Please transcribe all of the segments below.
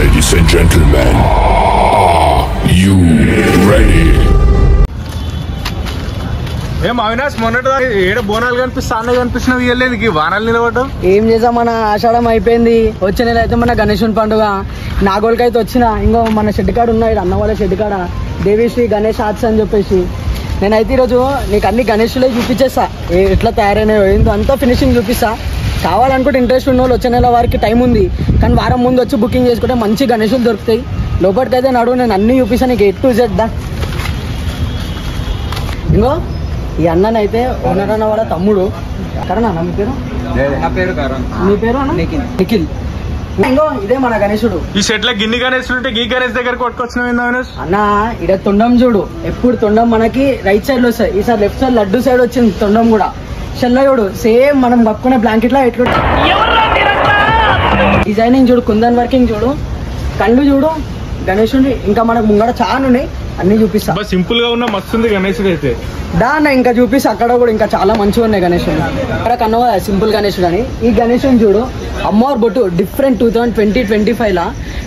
Ladies and gentlemen, are you ready? ఏం అవినాష్ మొన్నటి ఏడ బోనాలు కనిపిస్తా అన్న కనిపిస్తున్నావు ఇవ్వలేదు వానాలు నిలబడ్డావు. ఏం చేసాం, మన ఆషాఢం అయిపోయింది. వచ్చే నెల అయితే మన గణేశుని పండుగ. నాగోల్కైతే వచ్చిన ఇంకో మన షెడ్ కాడ ఉన్నాయి, అన్న వాళ్ళ షెడ్ కాడ దేవిశ్రీ గణేష్ ఆర్ట్స్ అని చెప్పేసి. నేనైతే ఈరోజు నీకు అన్ని గణేషులే చూపించేస్తా, ఎట్లా తయారైనాయో ఏందో అంతా ఫినిషింగ్ చూపిస్తా. కావాలనుకుంటే ఇంట్రెస్ట్ ఉన్న వాళ్ళు వచ్చే నెల వారికి టైం ఉంది, కానీ వారం ముందు వచ్చి బుకింగ్ చేసుకుంటే మంచి గణేషులు దొరుకుతాయి. లోపలికైతే నడువు, నేను అన్నీ చూపిస్తాను నీకు A to Z దా. ఇంకో ఈ అన్ననైతే ఓనర్ అన్న వాళ్ళ తమ్ముడు. కరణ్ అన్న మీ పేరు? నా పేరు కరణ్. మీ పేరు అన్న? నిఖిల్. ఇంకో ఇదే మన గణేశుడు. ఈ సెట్ లో గిన్ని గణేశులు ఉంటే గీ గణేష్ దగ్గరకు కొట్టుకొచ్చినావు అవినాష్. అన్న ఇక్కడ తొండం చూడు, ఎప్పుడు తొండం మనకి రైట్ సైడ్ లో వస్తాయి, ఈసారి లెఫ్ట్ సైడ్ లడ్డు సైడ్ వచ్చింది తొండం కూడా. షెల్ల చూడు సేమ్ మనం కప్పుకునే బ్లాంకెట్ లా ఎట్లా డిజైనింగ్ చూడు, కుందన్ వర్కింగ్ చూడు, కళ్ళు చూడు గణేశుడి. ఇంకా మనకు ముంగడ చాలా ఉన్నాయి, అన్ని చూపిస్తా. సింపుల్ గా ఉన్న మస్తు ఉంది గణేశుడు అయితే. దాన్ని ఇంకా చూపిస్తా, అక్కడ కూడా ఇంకా చాలా మంచిగా ఉన్నాయి గణేశుడు. అక్కడ కన్నా సింపుల్ గణేశుడు అని. ఈ గణేశుని చూడు, అమ్మవారు బొట్టు డిఫరెంట్ 2020-25 లా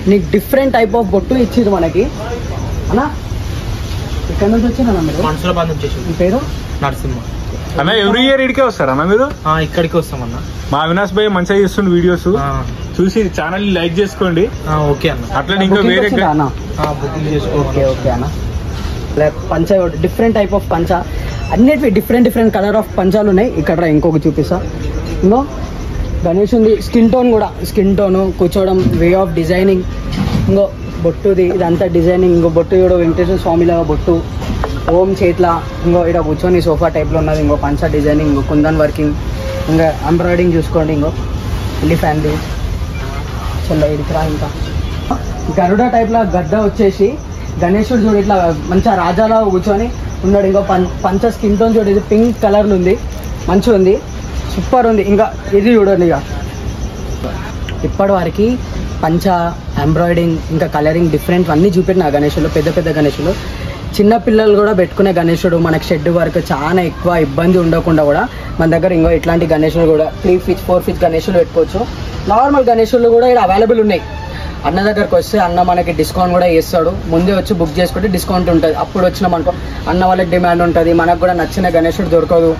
నీకు డిఫరెంట్ టైప్ ఆఫ్ బొట్టు ఇచ్చింది మనకి అన్నా. ఇక్కడ నుంచి వచ్చిందన్న మీరు? మనసులో బంధం చేసి. మీ పేరు? నరసింహ అన్న. ఎవ్రీ ఇయర్ ఇడికే వస్తారన్న మీరు? ఇక్కడికి వస్తామన్నా. మా అవినాష్ భాయ్ మంచిగా చేస్తుండే వీడియోస్ చూసి ఛానల్ లైక్ చేసుకోండి. ఓకే అన్న. అట్లా ఇంకా వేరే బుకింగ్ చేసుకో. ఓకే అన్న. పంచ డిఫరెంట్ టైప్ ఆఫ్ పంచ, అన్నిటివి డిఫరెంట్ కలర్ ఆఫ్ పంచాలు ఉన్నాయి. ఇక్కడ ఇంకొక చూపిస్తా. ఇంకో గణేష్ ఉంది, స్కిన్ టోన్ కూడా, స్కిన్ టోన్ కూర్చోవడం, వే ఆఫ్ డిజైనింగ్. ఇంకో బొట్టుది ఇదంతా డిజైనింగ్. ఇంకో బొట్టు చూడు, వెంకటేశ్వర స్వామి లాగా బొట్టు, ఓం చేట్ల. ఇంకో ఇక్కడ కూర్చొని సోఫా టైప్లో ఉన్నది. ఇంకో పంచ డిజైనింగ్, ఇంకో కుందన్ వర్కింగ్, ఇంకా ఎంబ్రాయిడింగ్ చూసుకోండి. ఇంకో ఎలిఫెంట్ చల్ల ఇడికిరా. ఇంకా గరుడ టైప్లో గద్ద వచ్చేసి గణేశుడు చూడు ఇట్లా మంచిగా రాజాలా కూర్చొని ఉన్నాడు. ఇంకో పంచ స్కిన్ టోన్ చూడు, ఇది పింక్ కలర్లో ఉంది, మంచిగా ఉంది, సూపర్ ఉంది. ఇంకా ఇది చూడండి, ఇక ఇప్పటి వరకు పంచ ఎంబ్రాయిడింగ్ ఇంకా కలరింగ్ డిఫరెంట్ అన్నీ చూపెట్టిన గణేశులు. పెద్ద గణేశులు, చిన్న పిల్లలు కూడా పెట్టుకునే గణేశుడు. మనకి షెడ్ వరకు చాలా ఎక్కువ ఇబ్బంది ఉండకుండా కూడా మన దగ్గర ఇంకో ఇట్లాంటి గణేశులు కూడా 3 feet 4 feet గణేశులు పెట్టుకోవచ్చు. నార్మల్ గణేశులు కూడా ఇక్కడ అవైలబుల్ ఉన్నాయి. అన్న దగ్గరకు వస్తే అన్న మనకి డిస్కౌంట్ కూడా చేస్తాడు. ముందే వచ్చి బుక్ చేసుకుంటే డిస్కౌంట్ ఉంటుంది. అప్పుడు వచ్చినాం అనుకో అన్న వాళ్ళకి డిమాండ్ ఉంటుంది, మనకు కూడా నచ్చిన గణేశుడు దొరకదు.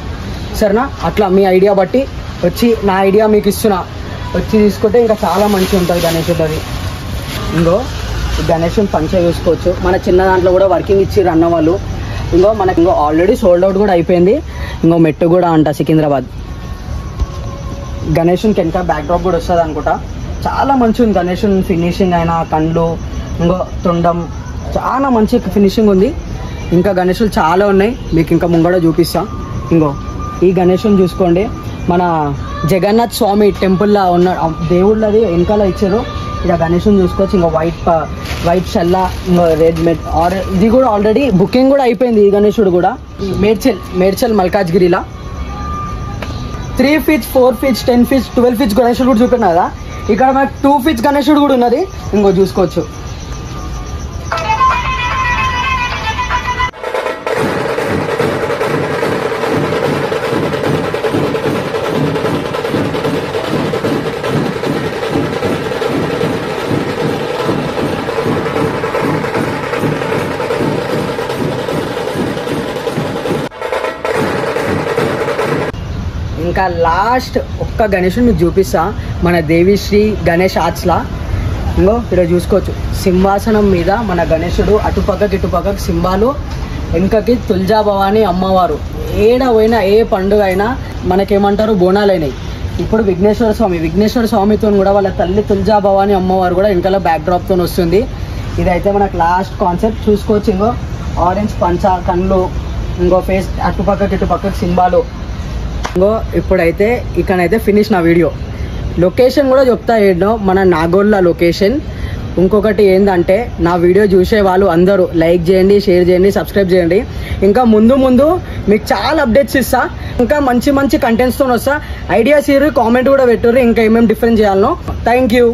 సరేనా? అట్లా మీ ఐడియా బట్టి వచ్చి, నా ఐడియా మీకు ఇస్తున్నా, వచ్చి తీసుకుంటే ఇంకా చాలా మంచిగా ఉంటుంది గణేశుడు. అది ఇంకో గణేశుని పంచ చూసుకోవచ్చు. మన చిన్న దాంట్లో కూడా వర్కింగ్ ఇచ్చిర్రు అన్న వాళ్ళు. మనకి ఆల్రెడీ సోల్డ్ అవుట్ కూడా అయిపోయింది. ఇంకో మెట్టు కూడా అంట సికింద్రాబాద్. గణేశునికి వెనక బ్యాక్ డ్రాప్ కూడా వస్తుంది అనుకుంటా. చాలా మంచిగా ఉంది గణేశుని ఫినిషింగ్ అయినా, కండ్లు, ఇంకో తొండం చాలా మంచి ఫినిషింగ్ ఉంది. ఇంకా గణేశులు చాలా ఉన్నాయి, మీకు ఇంకా ముంగడ చూపిస్తా. ఇంకో ఈ గణేశుని చూసుకోండి, మన జగన్నాథ్ స్వామి టెంపుల్లో ఉన్న దేవుళ్ళది వెనకాల ఇచ్చారు. ఇలా గణేశుని చూసుకోవచ్చు. ఇంకా వైట్ షెల్ల, ఇంకా రెడ్ ఇది కూడా ఆల్రెడీ బుకింగ్ కూడా అయిపోయింది. ఈ గణేశుడు కూడా Medchal మల్కాజ్గిరిలా 3 feet 4 feet 10 feet 12 feet గణేశుడు కూడా చూపినా కదా. ఇక్కడ మనకు 2 feet గణేశుడు కూడా ఉన్నది. ఇంకో చూసుకోవచ్చు. ఇంకా లాస్ట్ ఒక్క గణేశుడు మీకు చూపిస్తా, మన దేవిశ్రీ గణేష్ ఆర్ట్స్లా. ఇంకో ఇక్కడ చూసుకోవచ్చు, సింహాసనం మీద మన గణేశుడు, అటుపక్కకి ఇటుపక్కకి సింహాలు, వెనుకకి తుల్జా భవాని అమ్మవారు. ఏడ పోయినా ఏ పండుగ అయినా మనకేమంటారు బోనాలైనాయి. ఇప్పుడు విఘ్నేశ్వర స్వామితో కూడా వాళ్ళ తల్లి తుల్జా భవాని అమ్మవారు కూడా వెనకాల బ్యాక్ డ్రాప్తో వస్తుంది. ఇదైతే మనకు లాస్ట్ కాన్సెప్ట్ చూసుకోవచ్చు. ఇంకో ఆరెంజ్ పంచ, కళ్ళు, ఇంకో ఫేస్, అటుపక్కకి ఇటుపక్కకి సింబాలు. ఇంకో ఇప్పుడైతే ఇక్కడైతే ఫినిష్ నా వీడియో. లొకేషన్ కూడా చెప్తా ఏంటో, మన నాగోల్లా లొకేషన్. ఇంకొకటి ఏంటంటే, నా వీడియో చూసే వాళ్ళు అందరూ లైక్ చేయండి, షేర్ చేయండి, సబ్స్క్రైబ్ చేయండి. ఇంకా ముందు మీకు చాలా అప్డేట్స్ ఇస్తా, ఇంకా మంచి కంటెంట్స్తో వస్తా. ఐడియాస్ ఇరు, కామెంట్ కూడా పెట్టుర్రు ఇంకా ఏమేమి డిఫరెన్స్ చేయాలనో. Thank you.